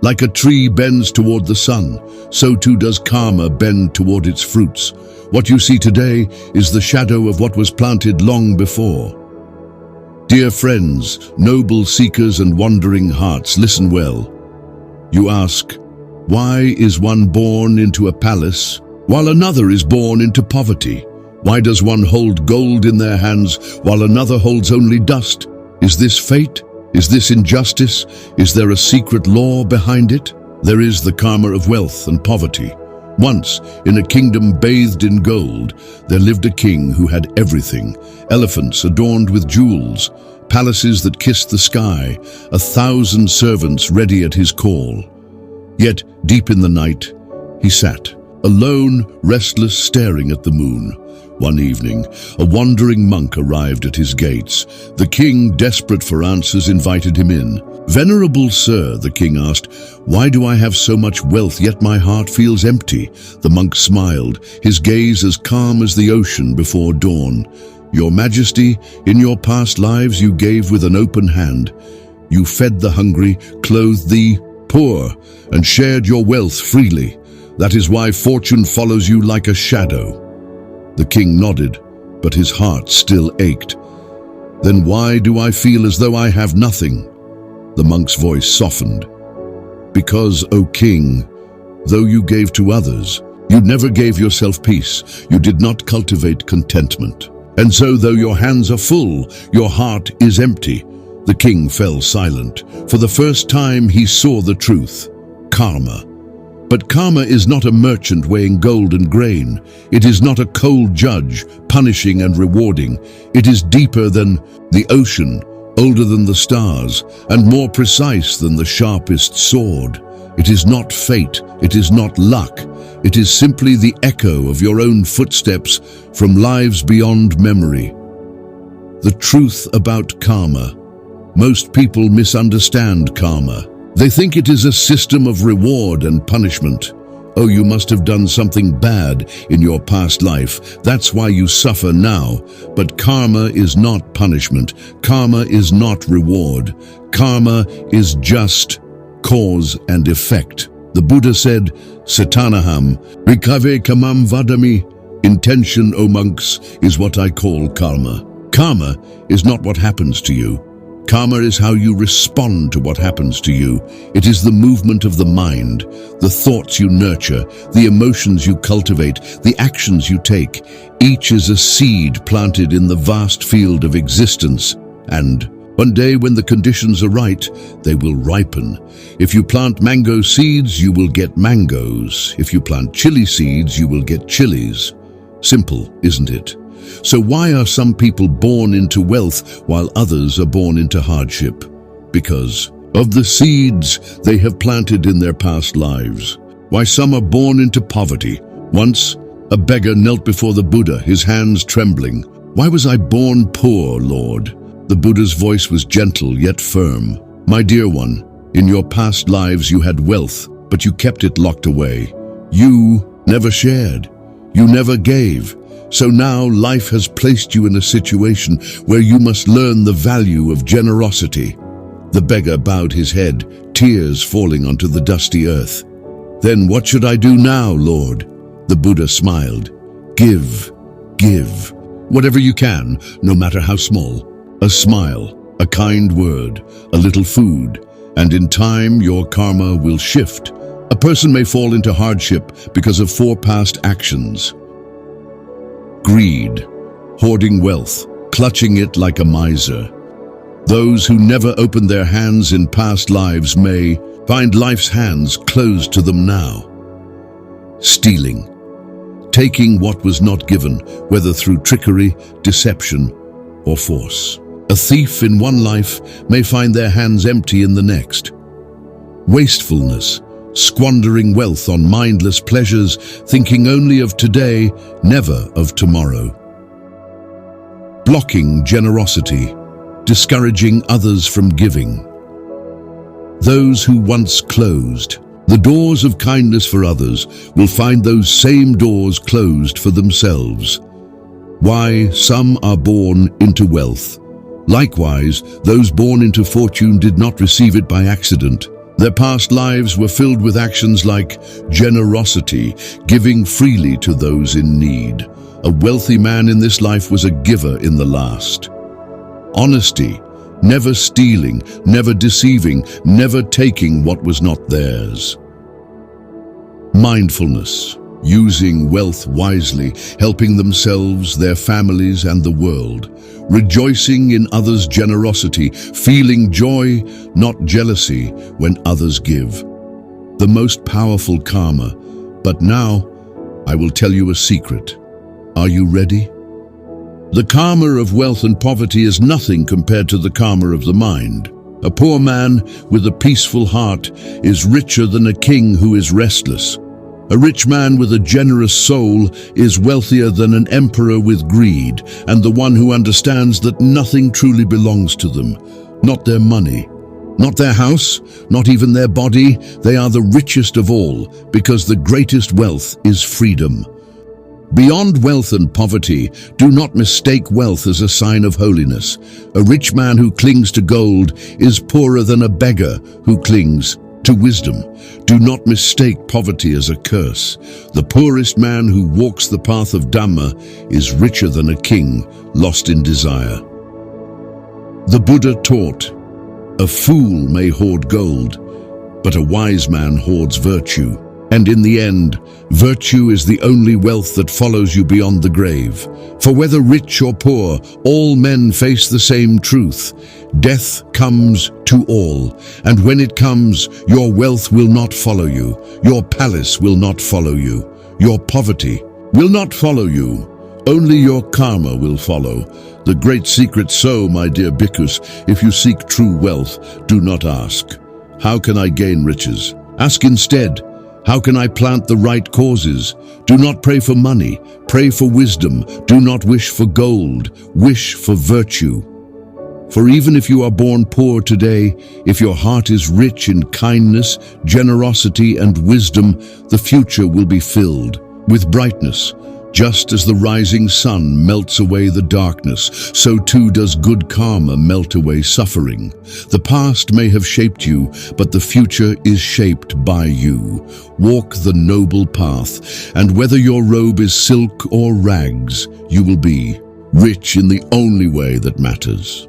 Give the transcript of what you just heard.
Like a tree bends toward the sun, so too does karma bend toward its fruits. What you see today is the shadow of what was planted long before. Dear friends, noble seekers and wandering hearts, listen well. You ask, why is one born into a palace while another is born into poverty? Why does one hold gold in their hands while another holds only dust? Is this fate? Is this injustice? Is there a secret law behind it? There is the karma of wealth and poverty. Once, in a kingdom bathed in gold, there lived a king who had everything: elephants adorned with jewels, palaces that kissed the sky, 1,000 servants ready at his call. Yet, deep in the night, he sat, alone, restless, staring at the moon. One evening, a wandering monk arrived at his gates. The king, desperate for answers, invited him in. "Venerable sir," the king asked, "why do I have so much wealth, yet my heart feels empty?" The monk smiled, his gaze as calm as the ocean before dawn. "Your Majesty, in your past lives you gave with an open hand. You fed the hungry, clothed the poor, and shared your wealth freely. That is why fortune follows you like a shadow." The king nodded, but his heart still ached. "Then why do I feel as though I have nothing?" The monk's voice softened. "Because, O king, though you gave to others, you never gave yourself peace. You did not cultivate contentment. And so, though your hands are full, your heart is empty." The king fell silent. For the first time he saw the truth: karma. But karma is not a merchant weighing gold and grain. It is not a cold judge, punishing and rewarding. It is deeper than the ocean, older than the stars, and more precise than the sharpest sword. It is not fate, it is not luck. It is simply the echo of your own footsteps from lives beyond memory. The truth about karma. Most people misunderstand karma. They think it is a system of reward and punishment. Oh, you must have done something bad in your past life. That's why you suffer now. But karma is not punishment. Karma is not reward. Karma is just cause and effect. The Buddha said, "Satanaham, rikave kamam vadami." Intention, O monks, is what I call karma. Karma is not what happens to you. Karma is how you respond to what happens to you. It is the movement of the mind, the thoughts you nurture, the emotions you cultivate, the actions you take. Each is a seed planted in the vast field of existence. And one day when the conditions are right, they will ripen. If you plant mango seeds, you will get mangoes. If you plant chili seeds, you will get chilies. Simple, isn't it? So why are some people born into wealth while others are born into hardship? Because of the seeds they have planted in their past lives. Why some are born into poverty. Once, a beggar knelt before the Buddha, his hands trembling. "Why was I born poor, Lord?" The Buddha's voice was gentle yet firm. "My dear one, in your past lives you had wealth, but you kept it locked away. You never shared. You never gave. So now life has placed you in a situation where you must learn the value of generosity." The beggar bowed his head, tears falling onto the dusty earth. "Then what should I do now, Lord?" The Buddha smiled. Give. Whatever you can, no matter how small. A smile, a kind word, a little food, and in time your karma will shift. A person may fall into hardship because of 4 past actions. Greed, hoarding wealth, clutching it like a miser. Those who never opened their hands in past lives may find life's hands closed to them now. Stealing, taking what was not given, whether through trickery, deception, or force. A thief in one life may find their hands empty in the next. Wastefulness, squandering wealth on mindless pleasures, thinking only of today, never of tomorrow. Blocking generosity, discouraging others from giving. Those who once closed the doors of kindness for others will find those same doors closed for themselves. Why some are born into wealth. Likewise, those born into fortune did not receive it by accident. Their past lives were filled with actions like generosity, giving freely to those in need. A wealthy man in this life was a giver in the last. Honesty, never stealing, never deceiving, never taking what was not theirs. Mindfulness, using wealth wisely, helping themselves, their families, and the world. Rejoicing in others' generosity, feeling joy, not jealousy, when others give. The most powerful karma. But now, I will tell you a secret. Are you ready? The karma of wealth and poverty is nothing compared to the karma of the mind. A poor man with a peaceful heart is richer than a king who is restless. A rich man with a generous soul is wealthier than an emperor with greed, and the one who understands that nothing truly belongs to them, not their money, not their house, not even their body. They are the richest of all, because the greatest wealth is freedom. Beyond wealth and poverty, do not mistake wealth as a sign of holiness. A rich man who clings to gold is poorer than a beggar who clings to wisdom. Do not mistake poverty as a curse. The poorest man who walks the path of Dhamma is richer than a king lost in desire. The Buddha taught, a fool may hoard gold, but a wise man hoards virtue. And in the end, virtue is the only wealth that follows you beyond the grave. For whether rich or poor, all men face the same truth. Death comes to all, and when it comes, your wealth will not follow you, your palace will not follow you, your poverty will not follow you. Only your karma will follow. The great secret. So, my dear bhikkhus, if you seek true wealth, do not ask, how can I gain riches? Ask instead, how can I plant the right causes? Do not pray for money, pray for wisdom. Do not wish for gold, wish for virtue. For even if you are born poor today, if your heart is rich in kindness, generosity, and wisdom, the future will be filled with brightness. Just as the rising sun melts away the darkness, so too does good karma melt away suffering. The past may have shaped you, but the future is shaped by you. Walk the noble path, and whether your robe is silk or rags, you will be rich in the only way that matters.